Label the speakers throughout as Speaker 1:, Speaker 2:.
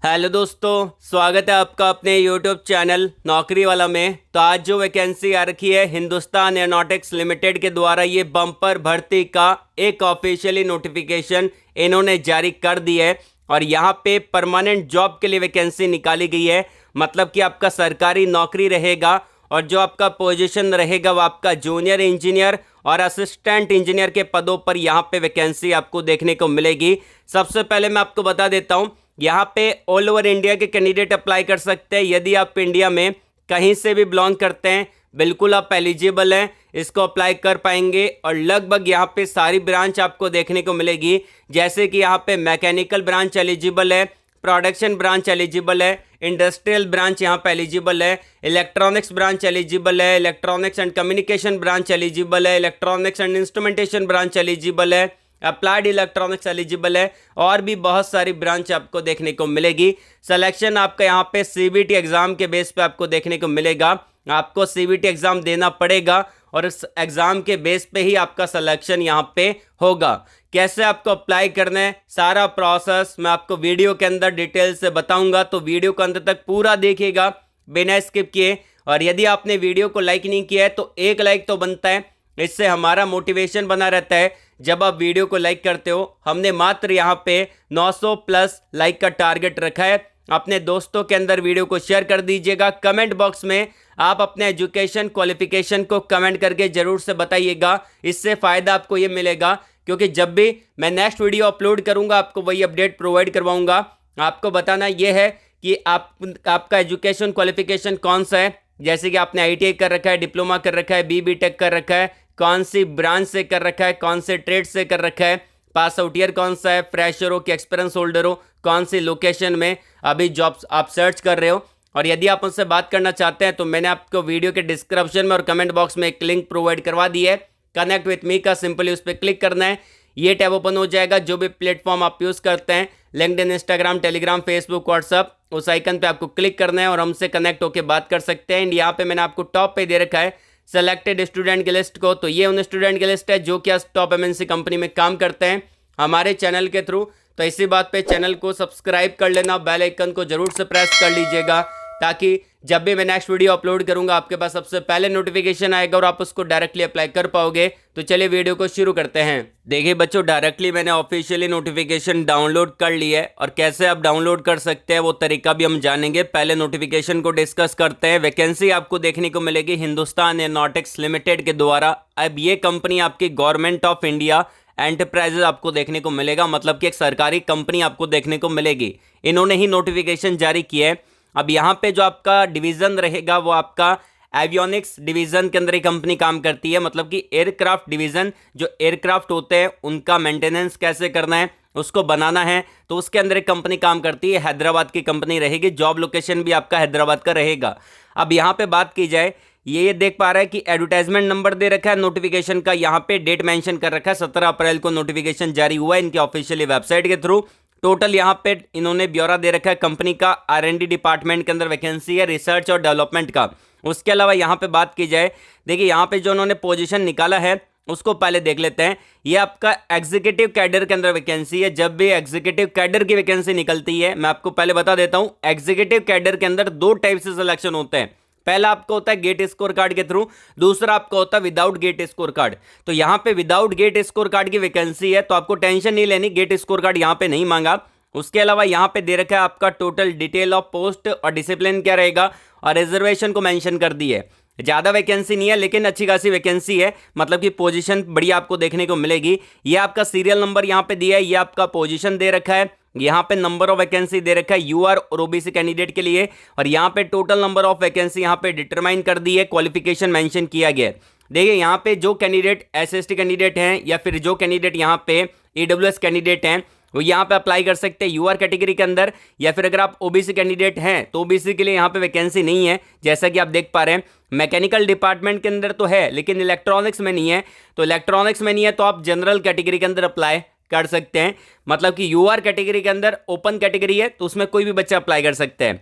Speaker 1: Hello दोस्तों, स्वागत है आपका अपने यूट्यूब चैनल नौकरी वाला में। तो आज जो वैकेंसी आ रखी है हिंदुस्तान एरोनॉटिक्स लिमिटेड के द्वारा, ये बम्पर भर्ती का एक ऑफिशियली नोटिफिकेशन इन्होंने जारी कर दी है और यहाँ पे परमानेंट जॉब के लिए वैकेंसी निकाली गई है। मतलब कि आपका सरकारी नौकरी रहेगा और जो आपका पोजीशन रहेगा वो आपका जूनियर इंजीनियर और असिस्टेंट इंजीनियर के पदों पर यहाँ पे वैकेंसी आपको देखने को मिलेगी। सबसे पहले मैं आपको बता देता हूँ, यहाँ पे ऑल ओवर इंडिया के कैंडिडेट अप्लाई कर सकते हैं। यदि आप इंडिया में कहीं से भी बिलोंग करते हैं, बिल्कुल आप एलिजिबल हैं, इसको अप्लाई कर पाएंगे। और लगभग यहाँ पे सारी ब्रांच आपको देखने को मिलेगी, जैसे कि यहाँ पे मैकेनिकल ब्रांच एलिजिबल है, प्रोडक्शन ब्रांच एलिजिबल है, इंडस्ट्रियल ब्रांच यहाँ पे एलिजिबल है, इलेक्ट्रॉनिक्स ब्रांच एलिजिबल है, electronics and communication branch eligible है, electronics and instrumentation branch eligible है, अप्लाइड इलेक्ट्रॉनिक्स एलिजिबल है और भी बहुत सारी ब्रांच आपको देखने को मिलेगी। सिलेक्शन आपका यहाँ पे सीबीटी एग्जाम के बेस पे आपको देखने को मिलेगा। आपको सीबीटी एग्जाम देना पड़ेगा और इस एग्जाम के बेस पे ही आपका सिलेक्शन यहाँ पे होगा। कैसे आपको अप्लाई करना है, सारा प्रोसेस मैं आपको वीडियो के अंदर डिटेल से बताऊंगा, तो वीडियो को अंत तक पूरा देखिएगा बिना स्किप किए। और यदि आपने वीडियो को लाइक नहीं किया है तो एक लाइक तो बनता है, इससे हमारा मोटिवेशन बना रहता है। जब आप वीडियो को लाइक करते हो, हमने मात्र यहाँ पे 900 प्लस लाइक का टारगेट रखा है। अपने दोस्तों के अंदर वीडियो को शेयर कर दीजिएगा। कमेंट बॉक्स में आप अपने एजुकेशन क्वालिफिकेशन को कमेंट करके जरूर से बताइएगा। इससे फ़ायदा आपको ये मिलेगा क्योंकि जब भी मैं नेक्स्ट वीडियो अपलोड करूँगा आपको वही अपडेट प्रोवाइड करवाऊँगा। आपको बताना ये है कि आपका एजुकेशन क्वालिफिकेशन कौन सा है, जैसे कि आपने आईटीआई कर रखा है, डिप्लोमा कर रखा है, बीटेक कर रखा है, कौन सी ब्रांच से कर रखा है, कौन से ट्रेड से कर रखा है, पास आउट ईयर कौन सा है, फ्रेशर हो कि एक्सपीरियंस होल्डर हो, कौन सी लोकेशन में अभी जॉब्स आप सर्च कर रहे हो। और यदि आप उनसे बात करना चाहते हैं तो मैंने आपको वीडियो के डिस्क्रिप्शन में और कमेंट बॉक्स में एक लिंक प्रोवाइड करवा दी है, कनेक्ट विथ मी का। सिंपली उस पर क्लिक करना है, ये टैब ओपन हो जाएगा। जो भी प्लेटफॉर्म आप यूज़ करते हैं, LinkedIn, Instagram, Telegram, Facebook, WhatsApp, उस आइकन पे आपको क्लिक करना है और हमसे कनेक्ट होकर बात कर सकते हैं। एंड यहाँ पे मैंने आपको टॉप पे दे रखा है सेलेक्टेड स्टूडेंट की लिस्ट को। तो ये उन स्टूडेंट की लिस्ट है जो कि टॉप एमएनसी कंपनी में काम करते हैं हमारे चैनल के थ्रू। तो इसी बात पे चैनल को सब्सक्राइब कर लेना, बेल आइकन को जरूर से प्रेस कर लीजिएगा ताकि जब भी मैं नेक्स्ट वीडियो अपलोड करूंगा आपके पास सबसे पहले नोटिफिकेशन आएगा और आप उसको डायरेक्टली अप्लाई कर पाओगे। तो चलिए वीडियो को शुरू करते हैं। देखिए बच्चों, डायरेक्टली मैंने ऑफिशियली नोटिफिकेशन डाउनलोड कर ली है और कैसे आप डाउनलोड कर सकते हैं वो तरीका भी हम जानेंगे। पहले नोटिफिकेशन को डिस्कस करते हैं। वैकेंसी आपको देखने को मिलेगी हिंदुस्तान एरोनॉटिक्स लिमिटेड के द्वारा। अब ये कंपनी आपकी गवर्नमेंट ऑफ इंडिया एंटरप्राइजेज आपको देखने को मिलेगा, मतलब कि एक सरकारी कंपनी आपको देखने को मिलेगी। इन्होंने ही नोटिफिकेशन जारी किया है। अब यहाँ पे जो आपका डिवीज़न रहेगा वो आपका एवियोनिक्स डिवीज़न के अंदर ही कंपनी काम करती है, मतलब कि एयरक्राफ्ट डिवीज़न। जो एयरक्राफ्ट होते हैं उनका मेंटेनेंस कैसे करना है, उसको बनाना है, तो उसके अंदर एक कंपनी काम करती है। हैदराबाद की कंपनी रहेगी, जॉब लोकेशन भी आपका हैदराबाद का रहेगा। अब यहाँ पे बात की जाए, ये देख पा रहा है कि एडवर्टाइजमेंट नंबर दे रखा है नोटिफिकेशन का, यहाँ पे डेट मेंशन कर रखा है 17 अप्रैल को नोटिफिकेशन जारी हुआ है इनके ऑफिशियली वेबसाइट के थ्रू। टोटल यहाँ पे इन्होंने ब्यौरा दे रखा है कंपनी का। आर&डी डिपार्टमेंट के अंदर वैकेंसी है, रिसर्च और डेवलपमेंट का। उसके अलावा यहाँ पे बात की जाए, देखिए यहाँ पे जो उन्होंने पोजीशन निकाला है उसको पहले देख लेते हैं। ये आपका एग्जीक्यूटिव कैडर के अंदर वैकेंसी है। जब भी एग्जीक्यूटिव कैडर की वैकेंसी निकलती है, मैं आपको पहले बता देता हूँ, एग्जीक्यूटिव कैडर के अंदर दो टाइप से सिलेक्शन होते हैं। पहला आपको होता है गेट स्कोर कार्ड के थ्रू, दूसरा आपको होता है विदाउट गेट स्कोर कार्ड। तो यहाँ पे विदाउट गेट स्कोर कार्ड की वैकेंसी है, तो आपको टेंशन नहीं लेनी, गेट स्कोर कार्ड यहाँ पे नहीं मांगा। उसके अलावा यहाँ पे दे रखा है आपका टोटल डिटेल ऑफ पोस्ट और डिसिप्लिन क्या रहेगा, और रिजर्वेशन को मेंशन कर दी है। ज़्यादा वैकेंसी नहीं है लेकिन अच्छी खासी वैकेंसी है, मतलब कि पोजीशन बढ़िया आपको देखने को मिलेगी। ये आपका सीरियल नंबर यहाँ पे दिया है, ये आपका पोजीशन दे रखा है, यहाँ पे नंबर ऑफ वैकेंसी दे रखा है यूआर और ओबीसी कैंडिडेट के लिए, और यहाँ पे टोटल नंबर ऑफ वैकेंसी यहाँ पे डिटरमाइन कर दी है, क्वालिफिकेशन मेंशन किया गया है। देखिए यहाँ पे जो कैंडिडेट एसएसटी कैंडिडेट हैं या फिर जो कैंडिडेट यहाँ पे ईडब्ल्यूएस कैंडिडेट हैं वो यहाँ पे अप्लाई कर सकते हैं यूआर कैटेगरी के अंदर, या फिर अगर आप ओबीसी कैंडिडेट हैं तो ओबीसी के लिए यहाँ पे वैकेंसी नहीं है। जैसा कि आप देख पा रहे हैं मैकेनिकल डिपार्टमेंट के अंदर तो है लेकिन इलेक्ट्रॉनिक्स में नहीं है, तो इलेक्ट्रॉनिक्स में नहीं है तो आप जनरल कैटेगरी के अंदर अप्लाई कर सकते हैं। मतलब कि यूआर कैटेगरी के अंदर ओपन कैटेगरी है तो उसमें कोई भी बच्चा अप्लाई कर सकते हैं।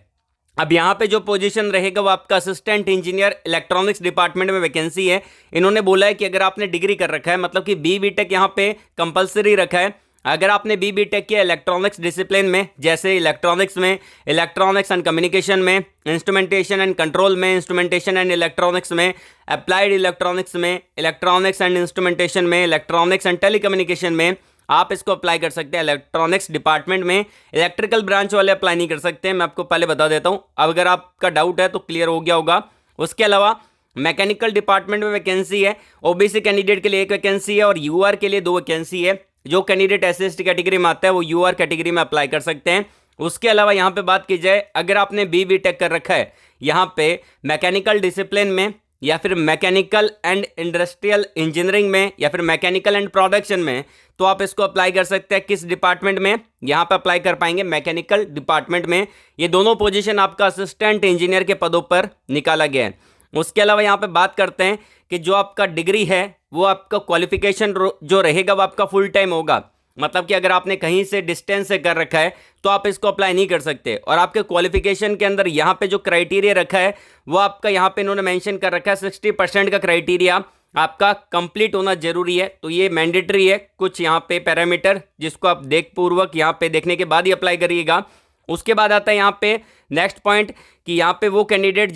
Speaker 1: अब यहाँ पे जो पोजीशन रहेगा वो आपका असिस्टेंट इंजीनियर इलेक्ट्रॉनिक्स डिपार्टमेंट में वैकेंसी है। इन्होंने बोला है कि अगर आपने डिग्री कर रखा है, मतलब कि बीटेक यहाँ पे कंपलसरी रखा है, अगर आपने बी टेक किया इलेक्ट्रॉनिक्स डिसिप्लिन में, जैसे इलेक्ट्रॉनिक्स में, इलेक्ट्रॉनिक्स एंड कम्युनिकेशन में, इंस्ट्रूमेंटेशन एंड कंट्रोल में, इंस्ट्रूमेंटेशन एंड इलेक्ट्रॉनिक्स में, अप्लाइड इलेक्ट्रॉनिक्स में, इलेक्ट्रॉनिक्स एंड इंस्ट्रूमेंटेशन में, इलेक्ट्रॉनिक्स एंड टेलीकम्युनिकेशन में, आप इसको अप्लाई कर सकते हैं। इलेक्ट्रॉनिक्स डिपार्टमेंट में इलेक्ट्रिकल ब्रांच वाले अप्लाई नहीं कर सकते, मैं आपको पहले बता देता हूँ। अब अगर आपका डाउट है तो क्लियर हो गया होगा। उसके अलावा मैकेनिकल डिपार्टमेंट में वैकेंसी है, ओबीसी कैंडिडेट के लिए 1 वैकेंसी है और यूआर के लिए 2 वैकेंसी है। जो कैंडिडेट एससी/एसटी कैटेगरी में आता है वो यूआर कैटेगरी में अप्लाई कर सकते हैं। उसके अलावा यहाँ पे बात की जाए, अगर आपने बी टेक कर रखा है यहाँ पे मैकेनिकल डिसिप्लिन में, या फिर मैकेनिकल एंड इंडस्ट्रियल इंजीनियरिंग में, या फिर मैकेनिकल एंड प्रोडक्शन में, तो आप इसको अप्लाई कर सकते हैं। किस डिपार्टमेंट में? यहाँ पे अप्लाई कर पाएंगे मैकेनिकल डिपार्टमेंट में। ये दोनों पोजीशन आपका असिस्टेंट इंजीनियर के पदों पर निकाला गया है। उसके अलावा यहाँ पे बात करते हैं कि जो आपका डिग्री है वो आपका क्वालिफिकेशन जो रहेगा वो आपका फुल टाइम होगा। मतलब कि अगर आपने कहीं से डिस्टेंस से कर रखा है तो आप इसको अप्लाई नहीं कर सकते। और आपके क्वालिफिकेशन के अंदर यहाँ पे जो क्राइटेरिया रखा है वो आपका यहाँ पे इन्होंने मेंशन कर रखा है 60% का क्राइटेरिया आपका कंप्लीट होना जरूरी है। तो ये मैंडेटरी है, कुछ यहाँ पे पैरामीटर जिसको आप देखपूर्वक यहाँ पे देखने के बाद ही अप्लाई करिएगा। उसके बाद आता है यहाँ पे नेक्स्ट पॉइंट कि यहाँ पे वो कैंडिडेट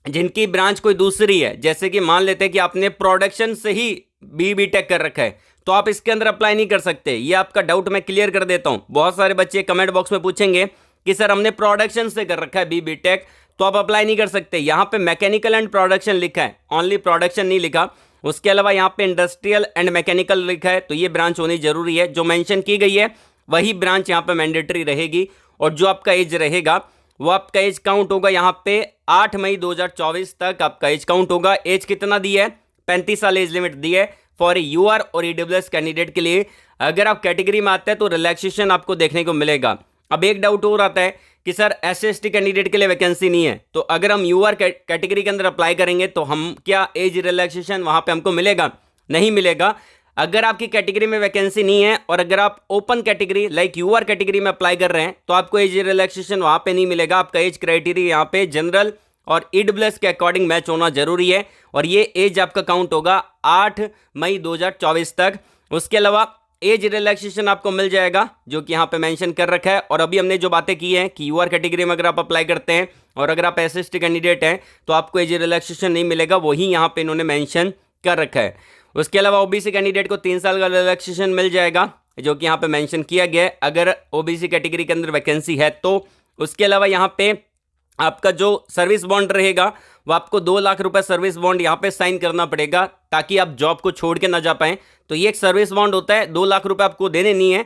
Speaker 1: जिनकी ब्रांच कोई दूसरी है, जैसे कि मान लेते हैं कि आपने प्रोडक्शन से ही बी टेक कर रखा है तो आप इसके अंदर अप्लाई नहीं कर सकते। ये आपका डाउट मैं क्लियर कर देता हूं। बहुत सारे बच्चे कमेंट बॉक्स में पूछेंगे कि सर हमने प्रोडक्शन से कर रखा है बी टेक तो आप अप्लाई नहीं कर सकते। यहाँ पे मैकेनिकल एंड प्रोडक्शन लिखा है, ओनली प्रोडक्शन नहीं लिखा। उसके अलावा यहाँ पे इंडस्ट्रियल एंड मैकेनिकल लिखा है, तो ये ब्रांच होनी जरूरी है। जो मेंशन की गई है वही ब्रांच यहाँ पे मैंडेटरी रहेगी। और जो आपका एज रहेगा वो आपका एज काउंट होगा यहाँ पे 8 मई 2024 तक आपका एज काउंट होगा। एज कितना दी है? 35 साल एज लिमिट दी है फॉर यूआर और ईडब्ल्यूएस कैंडिडेट के लिए। अगर आप कैटेगरी में आते हैं तो रिलैक्सेशन आपको देखने को मिलेगा। अब एक डाउट और आता है कि सर एससी/एसटी कैंडिडेट के लिए वैकेंसी नहीं है, तो अगर हम यूआर कैटेगरी के अंदर अप्लाई करेंगे तो हम क्या एज रिलैक्सेशन वहां पे हमको मिलेगा? नहीं मिलेगा। अगर आपकी कैटेगरी में वैकेंसी नहीं है और अगर आप open category like UR category में अप्लाई कर रहे हैं तो आपको एज रिलैक्सेशन वहां पे नहीं मिलेगा। आपका एज क्राइटेरिया यहाँ पे जनरल और ईडब्ल्यूएस के अकॉर्डिंग मैच होना जरूरी है और ये एज आपका काउंट होगा 8 मई 2024 तक। उसके अलावा एज रिलैक्सेशन आपको मिल जाएगा जो कि यहाँ पे मेंशन कर रखा है। और अभी हमने जो बातें की हैं कि यूआर कैटेगरी में अगर आप अप्लाई करते हैं और अगर आप एससी/एसटी कैंडिडेट हैं तो आपको एज रिलैक्सेशन नहीं मिलेगा, वही यहाँ पे इन्होंने मेंशन कर रखा है। उसके अलावा ओबीसी कैंडिडेट को 3 साल का रिलैक्सेशन मिल जाएगा जो कि यहाँ पे मेंशन किया गया है अगर ओबीसी कैटेगरी के अंदर वैकेंसी है तो। उसके अलावा यहाँ पे आपका जो सर्विस बॉन्ड रहेगा वो आपको 2 लाख रुपए सर्विस बॉन्ड यहाँ पे साइन करना पड़ेगा ताकि आप जॉब को छोड़ के ना जा पाएं। तो ये एक सर्विस बॉन्ड होता है, 2 लाख रुपए आपको देने नहीं है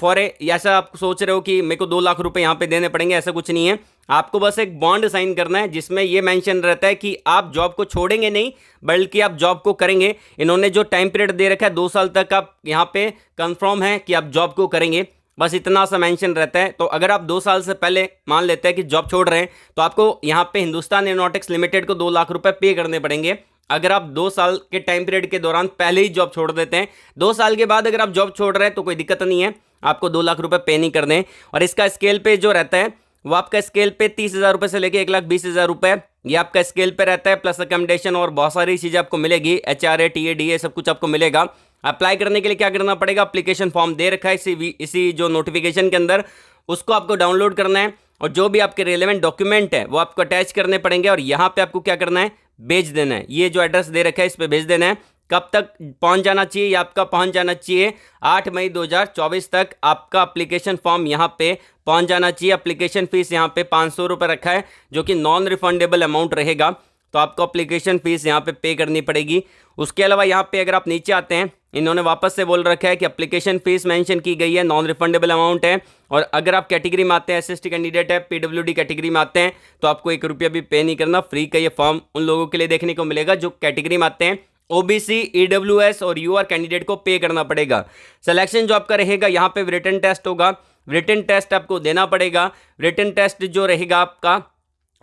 Speaker 1: फॉर ऐसा आप सोच रहे हो कि मेरे को 2 लाख रुपए यहाँ पे देने पड़ेंगे, ऐसा कुछ नहीं है। आपको बस एक बॉन्ड साइन करना है जिसमें ये मेंशन रहता है कि आप जॉब को छोड़ेंगे नहीं बल्कि आप जॉब को करेंगे। इन्होंने जो टाइम पीरियड दे रखा है 2 साल तक आप यहाँ पे कंफर्म है कि आप जॉब को करेंगे, बस इतना सा मेंशन रहता है। तो अगर आप 2 साल से पहले मान लेते हैं कि जॉब छोड़ रहे हैं तो आपको यहाँ पे हिंदुस्तान एरोनॉटिक्स लिमिटेड को 2 लाख रुपए पे करने पड़ेंगे। अगर आप 2 साल के टाइम पीरियड के दौरान पहले ही जॉब छोड़ देते हैं, 2 साल के बाद अगर आप जॉब छोड़ रहे हैं तो कोई दिक्कत नहीं है, आपको 2 लाख रुपए पे नहीं करने। और इसका स्केल पे जो रहता है वो आपका स्केल पे 30,000 रुपए से लेके 1,20,000 रुपए ये आपका स्केल पे रहता है, प्लस अकोमोडेशन और बहुत सारी चीज़ें आपको मिलेगी, HRA TA DA सब कुछ आपको मिलेगा। अप्लाई करने के लिए क्या करना पड़ेगा? एप्लीकेशन फॉर्म दे रखा है इसी जो नोटिफिकेशन के अंदर, उसको आपको डाउनलोड करना है और जो भी आपके रेलेवेंट डॉक्यूमेंट है वो आपको अटैच करने पड़ेंगे और यहाँ पे आपको क्या करना है? भेज देना है। ये जो एड्रेस दे रखा है इस पर भेज देना है। कब तक पहुंच जाना चाहिए? ये आपका पहुंच जाना चाहिए 8 मई 2024 तक आपका एप्लीकेशन फॉर्म यहाँ पे पहुंच जाना चाहिए। एप्लीकेशन फीस यहाँ पे 500 रुपये रखा है जो कि नॉन रिफंडेबल अमाउंट रहेगा, तो आपको एप्लीकेशन फीस यहाँ पे करनी पड़ेगी। उसके अलावा यहाँ पे अगर आप नीचे आते हैं इन्होंने वापस से बोल रखा है कि एप्लीकेशन फीस मेंशन की गई है, नॉन रिफंडेबल अमाउंट है। और अगर आप कैटेगरी में आते हैं, एससी/एसटी कैंडिडेट है, PWD कैटेगरी में आते हैं तो आपको 1 रुपया भी पे नहीं करना, फ्री का ये फॉर्म उन लोगों के लिए देखने को मिलेगा जो कैटेगरी में आते हैं। ओबीसी, ईडब्ल्यूएस और यूआर कैंडिडेट को पे करना पड़ेगा। सिलेक्शन जो आपका रहेगा यहाँ पे रिटन टेस्ट होगा, रिटन टेस्ट आपको देना पड़ेगा। रिटन टेस्ट जो रहेगा आपका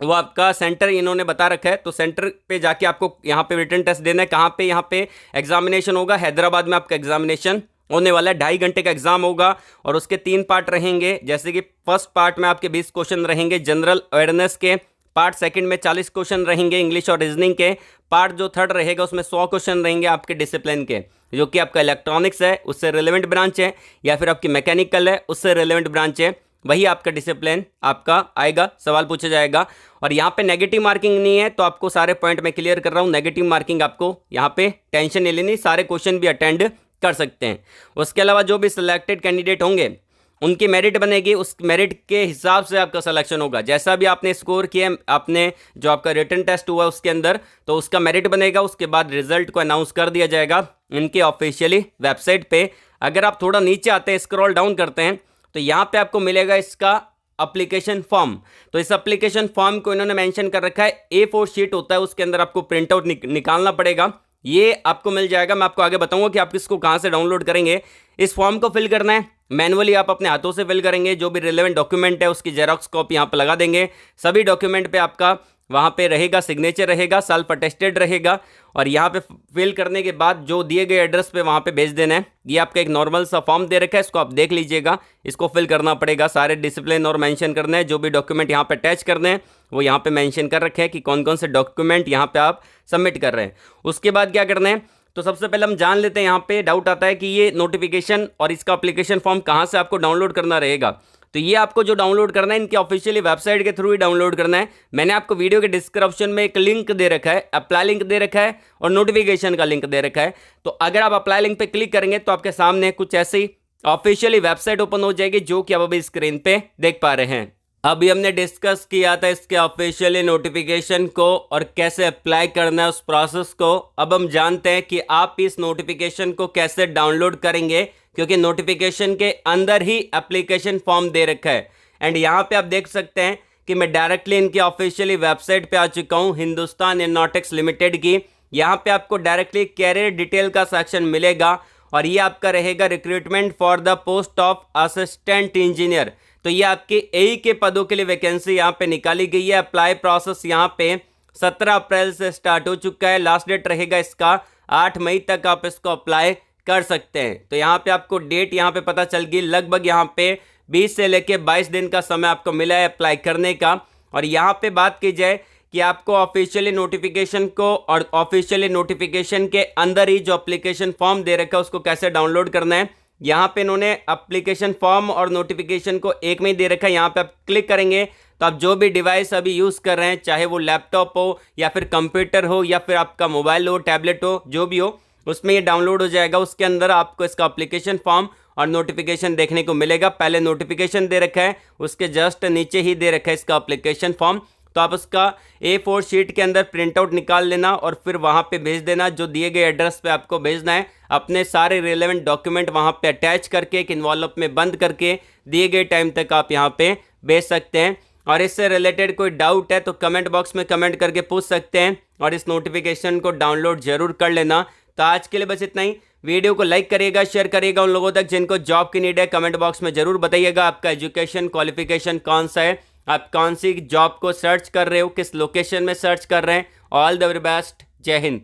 Speaker 1: वो आपका सेंटर इन्होंने बता रखा है, तो सेंटर पे जाके आपको यहाँ पे रिटन टेस्ट देना है। कहाँ पे? यहाँ पे एग्जामिनेशन होगा, हैदराबाद में आपका एग्जामिनेशन होने वाला है। 2.5 घंटे का एग्जाम होगा और उसके 3 पार्ट रहेंगे। जैसे कि फर्स्ट पार्ट में आपके 20 क्वेश्चन रहेंगे जनरल अवेयरनेस के, पार्ट सेकंड में 40 क्वेश्चन रहेंगे इंग्लिश और रीजनिंग के। पार्ट जो थर्ड रहेगा उसमें 100 क्वेश्चन रहेंगे आपके डिसिप्लिन के, जो कि आपका इलेक्ट्रॉनिक्स है उससे रिलेवेंट ब्रांच है, या फिर आपकी मैकेनिकल है उससे रिलेवेंट ब्रांच है, वही आपका डिसिप्लिन आपका आएगा, सवाल पूछा जाएगा। और यहाँ पे नेगेटिव मार्किंग नहीं है, तो आपको सारे पॉइंट मैं क्लियर कर रहा हूँ। नेगेटिव मार्किंग आपको यहाँ पे टेंशन नहीं लेनी, सारे क्वेश्चन भी अटेंड कर सकते हैं। उसके अलावा जो भी सिलेक्टेड कैंडिडेट होंगे उनकी मेरिट बनेगी, उस मेरिट के हिसाब से आपका सिलेक्शन होगा। जैसा भी आपने स्कोर किया, आपने जो आपका रिटन टेस्ट हुआ उसके अंदर, तो उसका मेरिट बनेगा। उसके बाद रिजल्ट को अनाउंस कर दिया जाएगा इनके ऑफिशियली वेबसाइट पे। अगर आप थोड़ा नीचे आते हैं, स्क्रॉल डाउन करते हैं, तो यहाँ पे आपको मिलेगा इसका एप्लीकेशन फॉर्म। तो इस एप्लीकेशन फॉर्म को इन्होंने मेंशन कर रखा है, A4 शीट होता है, उसके अंदर आपको प्रिंट आउट निकालना पड़ेगा। ये आपको मिल जाएगा, मैं आपको आगे बताऊंगा कि आप इसको कहाँ से डाउनलोड करेंगे। इस फॉर्म को फिल करना है मैनुअली, आप अपने हाथों से फिल करेंगे। जो भी रिलेवेंट डॉक्यूमेंट है उसकी जेरॉक्स कॉपी यहाँ पे लगा देंगे। सभी डॉक्यूमेंट पे आपका वहाँ पे रहेगा सिग्नेचर रहेगा, सेल्फ अटेस्टेड रहेगा। और यहाँ पे फिल करने के बाद जो दिए गए एड्रेस पे वहाँ पे भेज देना है। ये आपका एक नॉर्मल सा फॉर्म दे रखा है, इसको आप देख लीजिएगा। इसको फिल करना पड़ेगा, सारे डिसिप्लिन और मेंशन करना है। जो भी डॉक्यूमेंट यहाँ पे अटैच करने हैं वो यहाँ पे मेंशन कर रखे हैं कि कौन कौन से डॉक्यूमेंट यहाँ पे आप सबमिट कर रहे हैं। उसके बाद क्या करना है, तो सबसे पहले हम जान लेते हैं। यहाँ पे डाउट आता है कि ये नोटिफिकेशन और इसका एप्लीकेशन फॉर्म कहाँ से आपको डाउनलोड करना रहेगा। तो ये आपको जो डाउनलोड करना है इनकी ऑफिशियली वेबसाइट के थ्रू ही डाउनलोड करना है। मैंने आपको वीडियो के डिस्क्रिप्शन में एक लिंक दे रखा है, अप्लाई लिंक दे रखा है और नोटिफिकेशन का लिंक दे रखा है। तो अगर आप अप्लाई लिंक पे क्लिक करेंगे तो आपके सामने कुछ ऐसी ऑफिशियली वेबसाइट ओपन हो जाएगी, जो कि आप अभी स्क्रीन पे देख पा रहे हैं। अभी हमने डिस्कस किया था इसके ऑफिशियली नोटिफिकेशन को और कैसे अप्लाई करना है उस प्रोसेस को। अब हम जानते हैं कि आप इस नोटिफिकेशन को कैसे डाउनलोड करेंगे, क्योंकि नोटिफिकेशन के अंदर ही एप्लीकेशन फॉर्म दे रखा है। एंड यहाँ पे आप देख सकते हैं कि मैं डायरेक्टली इनकी ऑफिशियली वेबसाइट पे आ चुका हूँ, हिंदुस्तान एरोनॉटिक्स लिमिटेड की। यहाँ पे आपको डायरेक्टली कैरियर डिटेल का सेक्शन मिलेगा और ये आपका रहेगा recruitment for the post of assistant engineer. तो ये आपके AE के पदों के लिए वैकेंसी यहाँ पे निकाली गई है। अप्लाई प्रोसेस यहाँ पे 17 अप्रैल से स्टार्ट हो चुका है। लास्ट डेट रहेगा इसका 8 मई तक आप इसको अप्लाई कर सकते हैं। तो यहाँ पे आपको डेट यहाँ पे पता चल गई। लगभग यहाँ पे 20 से लेके 22 दिन का समय आपको मिला है अप्लाई करने का। और यहाँ पे बात की जाए कि आपको ऑफिशियली नोटिफिकेशन को और ऑफिशियली नोटिफिकेशन के अंदर ही जो एप्लीकेशन फॉर्म दे रखा है उसको कैसे डाउनलोड करना है। यहाँ पे इन्होंने एप्लीकेशन फॉर्म और नोटिफिकेशन को एक में ही दे रखा है। यहाँ पे आप क्लिक करेंगे तो आप जो भी डिवाइस अभी यूज़ कर रहे हैं, चाहे वो लैपटॉप हो या फिर कंप्यूटर हो या फिर आपका मोबाइल हो, टैबलेट हो, जो भी हो, उसमें ये डाउनलोड हो जाएगा। उसके अंदर आपको इसका एप्लीकेशन फॉर्म और नोटिफिकेशन देखने को मिलेगा। पहले नोटिफिकेशन दे रखा है, उसके जस्ट नीचे ही दे रखा है इसका एप्लीकेशन फॉर्म। तो आप उसका A4 शीट के अंदर प्रिंट आउट निकाल लेना और फिर वहाँ पे भेज देना। जो दिए गए एड्रेस पे आपको भेजना है, अपने सारे रिलेवेंट डॉक्यूमेंट वहाँ पे अटैच करके एक इन्वॉल्व में बंद करके दिए गए टाइम तक आप यहाँ पे भेज सकते हैं। और इससे रिलेटेड कोई डाउट है तो कमेंट बॉक्स में कमेंट करके पूछ सकते हैं और इस नोटिफिकेशन को डाउनलोड जरूर कर लेना। तो आज के लिए बस इतना ही। वीडियो को लाइक करिएगा, शेयर करिएगा उन लोगों तक जिनको जॉब की नीड है। कमेंट बॉक्स में जरूर बताइएगा आपका एजुकेशन क्वालिफिकेशन कौन सा है, आप कौन सी जॉब को सर्च कर रहे हो, किस लोकेशन में सर्च कर रहे हैं। ऑल द वेरी बेस्ट, जय हिंद।